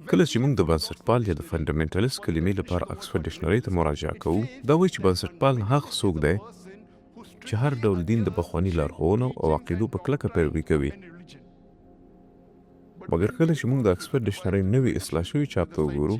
کله چې موږ د بنسټپال یا د فنډامنټالیست کلمې لپاره اکسفورډ ډکشنري ته مراجعه کوو، دا وایي چې بنسټپال هغه څوک دی چې هر ډول دین د پخواني لارښوونو او عقیدو په کلکه پیروي کوي. مګر کله چې موږ د اکسفورډ ډکشنري نوي اصلاح شوي چاپ ته وګورو،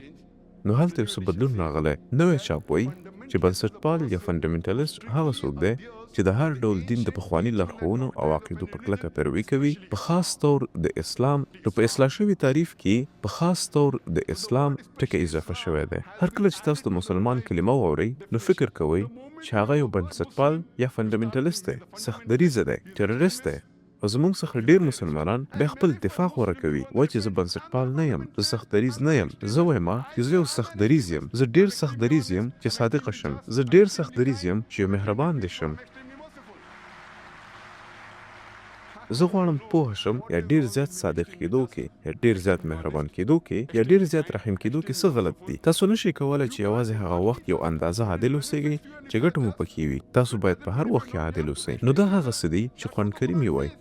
نو هلته یو څه بدلون راغلی. نوی چاپ وایي چې بنسټپال یا فنډامنټالیست هغه څوک دی چې د هر ډول دین د پخواني لارښوونو او عقیدو په کلکه پیروي کوي، په خاص طور د اسلام. نو په اصلاح شوي تعریف کې په خاص طور د اسلام ټکی اضافه شوی دی. هر کله چې تاسو د مسلمان کلمه واورئ، نو فکر کوئ چې هغه یو بنسټپال یا فنډامنټالیست دی، سختدریځه دی، ټرریست دی. او زموږ څخه ډېر مسلمانان بیا خپل دفاع غوره کوي، وایي چې زه بنسټپال نه یم، زه سختدریځ نه یم. زه وایم چې زه یو سختدریځ یم، زه ډېر سختدریځ یم چې صادقه شم، زه ډېر سختدریځ یم چې مهربان دې شم. زه غواړم پوه شم یا ډېر زیات صادق کېدو کې یا ډېر زیات مهربان کېدو کې یا ډېر زیات رحیم کېدو کې څه غلط دي. تاسو نشئ کولی چې یوازې هغه وخت یو اندازه عادل اوسئ چې ګټه مو پکې وي. تاسو باید په هر وخت کې عادل اوسئ. نو دا هغه څه دي چې قرآن کریم یې وایي.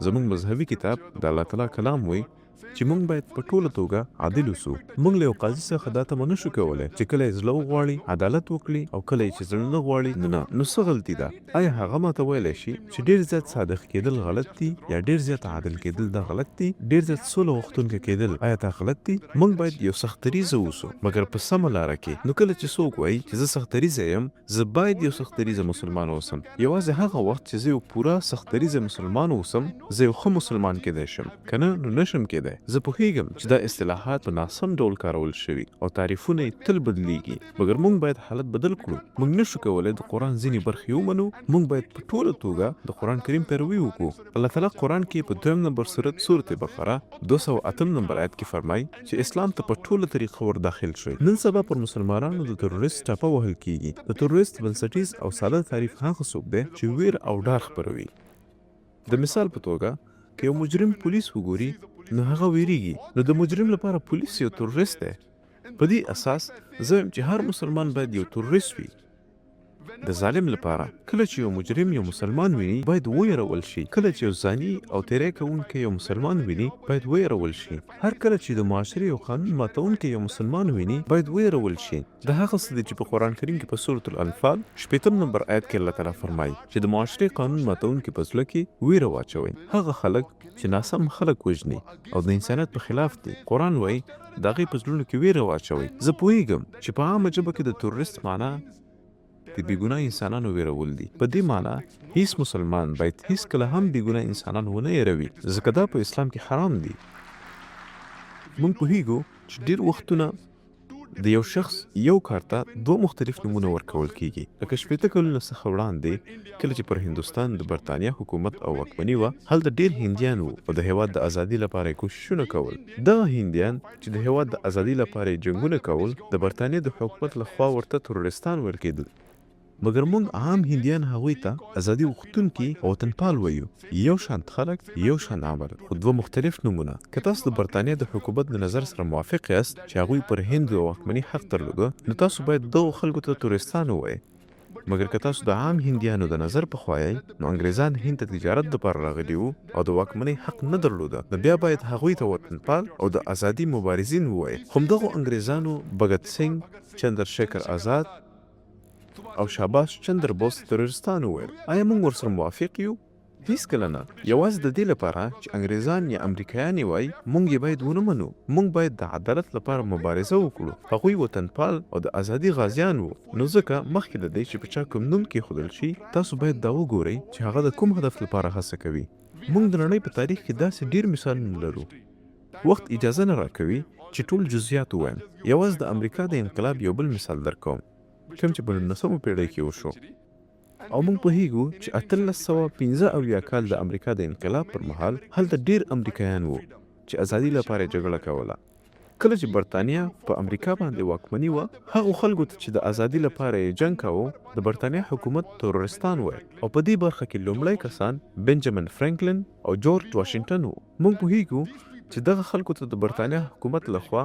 زموږ مذهبي کتاب د الله تعالی کلام وایي چې موږ باید په ټوله توګه عادل اوسو. موږ له یو قاضي څخه دا تمه نشو کولی چې کله یې زړه وغواړي عدالت وکړي او کله یې چې زړه نه غواړي نه. نو څه غلطي ده؟ آیا هغه ماته ویلی شي چې ډېر زیات صادق کېدل غلط دي یا ډېر زیات عادل کېدل دا غلط دي؟ ډېر زیات سوله غوښتونکی کېدل آیا دا غلط دي؟ موږ باید یو سختدریځه اوسو مګر په سمه لاره کې. نو کله چې څوک وایي چې زه سختدریځه یم، زه باید یو سختدریځه مسلمان اوسم. یوازې هغه وخت چې زه یو پوره سختدریځه مسلمان اوسم، زه یو ښه مسلمان کېدی شم. که نه، نو نشم کېدی. زه پوهیږم چې دا اصطلاحات په ناسم ډول کارول شوي او تعریفونه یې تل بدلیږي، مګر موږ باید حالت بدل کړو. موږ نشو کولی د قرآن ځینې برخې ومنو. موږ باید په ټوله توګه د قرآن کریم پیروي وکړو. الله تعالی قرآن کې په 2 نمبر سورت بقره 208 نمبر آیت کې فرمایي چې اسلام ته په ټوله طریقه ور داخل شوي. نن سبا پر مسلمانانو د ترورست ټاپه وهل کیږي. د ترورست بنسټیز او ساده تعریف هغه څوک دی چې ویر او ډار خپروي. د مثال په توګه که یو مجرم پولیس وګوري، نو هغه ویریږي. نو د مجرم لپاره پولیس یو ترورست دی. په دې اساس زه وایم چې هر مسلمان باید یو ترورست وي. د ظالم لپاره کله چې یو مجرم یو مسلمان ویني باید ویرول شي. کله چې یو زانی او تیری کوونکی یو مسلمان ویني باید ویرول شي. هر کله چې د معاشرې یو قانون ماتونکی یو مسلمان ویني باید ویرول شي. د هغه څه دی چې په قرآن کریم کې په سورة الانفال 8 نمبر آیت کې الله تعالی فرمایي چې د معاشرې قانون ماتونکي په زړه کې ویره واچوئ. هغه خلک چې ناسم خلک وژني او د انسانیت په خلاف دي، قرآن وایي د هغې په زړونو کې ویره واچوئ. زه پوهیږم چې په عامه ژبه کې د ترورست معنا د بېګناه انسانانو ویرول دي. په دې معنا هیڅ مسلمان باید هیڅکله هم بېګناه انسانان ونه یېروي، ځکه دا په اسلام کې حرام دي. موږ پوهیږو چې ډېر وختونه د یو شخص یو کار ته 2 مختلف نومونه ورکول کیږي. لکه 80 کلونو څخه وړاندې کله چې پر هندوستان د برطانیه حکومت او واکمني وه، هلته ډېر هندیان وو او د هېواد د ازادۍ لپاره یې کوښښونه کول. دغه هندیان چې د هېواد د ازادۍ لپاره یې جنګونه کول، د برطانیې د حکومت لخوا ورته ترورستان ویل کېدل. مګر موږ عام هندیان هغوی ته ازادي غوښتونکي او وطنپال وایو. یو شان خلک، یو شان عمل، خو 2 مختلف نومونه. که تاسو د برطانیې د حکومت د نظر سره موافق یاست چې هغوی پر هند د واکمني حق درلوده، نو تاسو باید دغو خلکو ته تورستان ووایئ. مګر که تاسو د عام هندیانو د نظر په خوا یئ، نو انګریزان هند ته تجارت دپاره راغلي وو او د واکمنۍ حق نه درلوده، نو بیا باید هغوی ته وطنپال او د ازادي مبارزین ووایئ. همدغو انګریزانو بګت سنګ، چندرشیکر آزاد او شاباش چندر بوس ترورستان وویل. آیا موږ ورسره موافق یو؟ هیڅکله نه. یوازې د دې لپاره چې انګریزان یا امریکایان یې وایي، موږ یې باید ونه منو. موږ باید د عدالت لپاره مبارزه وکړو. هغوی وطنپال او د ازادي غازیان وو. نو ځکه مخکې د دې چې په چا کوم نوم کېښودل شي، تاسو باید دا وګورئ چې هغه د کوم هدف لپاره هڅه کوي. موږ د نړۍ په تاریخ کې داسې ډېر مثالونه لرو. وخت اجازه نه راکوي چې ټول جزئیات ووایم. یوازې د امریکا د انقلاب یو بل مثال درکوم، کوم چې په 19مه پېړۍ کې وشو. او موږ پوهیږو چې 1875 کال د امریکا د انقلاب پر مهال هلته ډېر امریکایان وو چې ازادي لپاره جګړه کوله. کله چې برطانیه په امریکا باندې واکمني وه، هغو خلکو ته چې د ازادي لپاره یې جنګ کاوه، د برطانیه حکومت ترورستان ویل. او په دې برخه کې لومړی کسان بنجامین فرانکلن او جورج واشنګټن وو. موږ پوهیږو چې دغه خلکو ته د برطانیه حکومت لخوا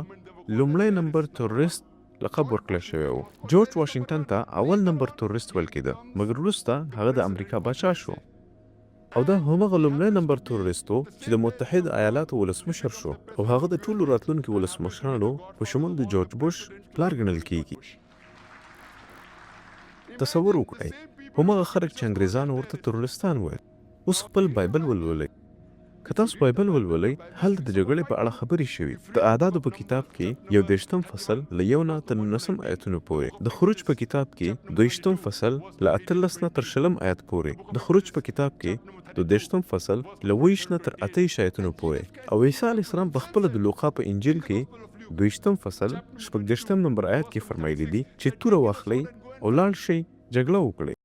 لومړی نمبر ترورست لقب ورکړل شوی و. جورج واشنګټن ته اول نمبر ترورست ویل کېده، مګر وروسته هغه د امریکا باچا شو. او دا همغه لومړی نمبر تروریست و چې د متحد ایالاتو ولسمشر شو او هغه د ټولو راتلونکو ولسمشرانو په شمول د جورج بوش پلار ګڼل کیږي. تصور وکړئ همغه خلک چې انګریزانو ورته ترورستان ویل اوس خپل بایبل ولولئ. که تاسو بایبل ولولئ هلته د جګړې په اړه خبرې شوي. د اعدادو په کتاب کې 21 فصل له 1 نه تر 19 آیتونو پورې، د خروج په کتاب کې 22 فصل له 18 نه تر 20 آیت پورې، د خروج په کتاب کې 22 فصل له 20 نه تر 28 آیتونو پورې، او عیسی علیه السلام په خپل د لوقا په انجیل کې 20 فصل 14 نمبر آیت کې فرمایلی دي چې توره واخلئ او لاړ شئ جګړه وکړئ.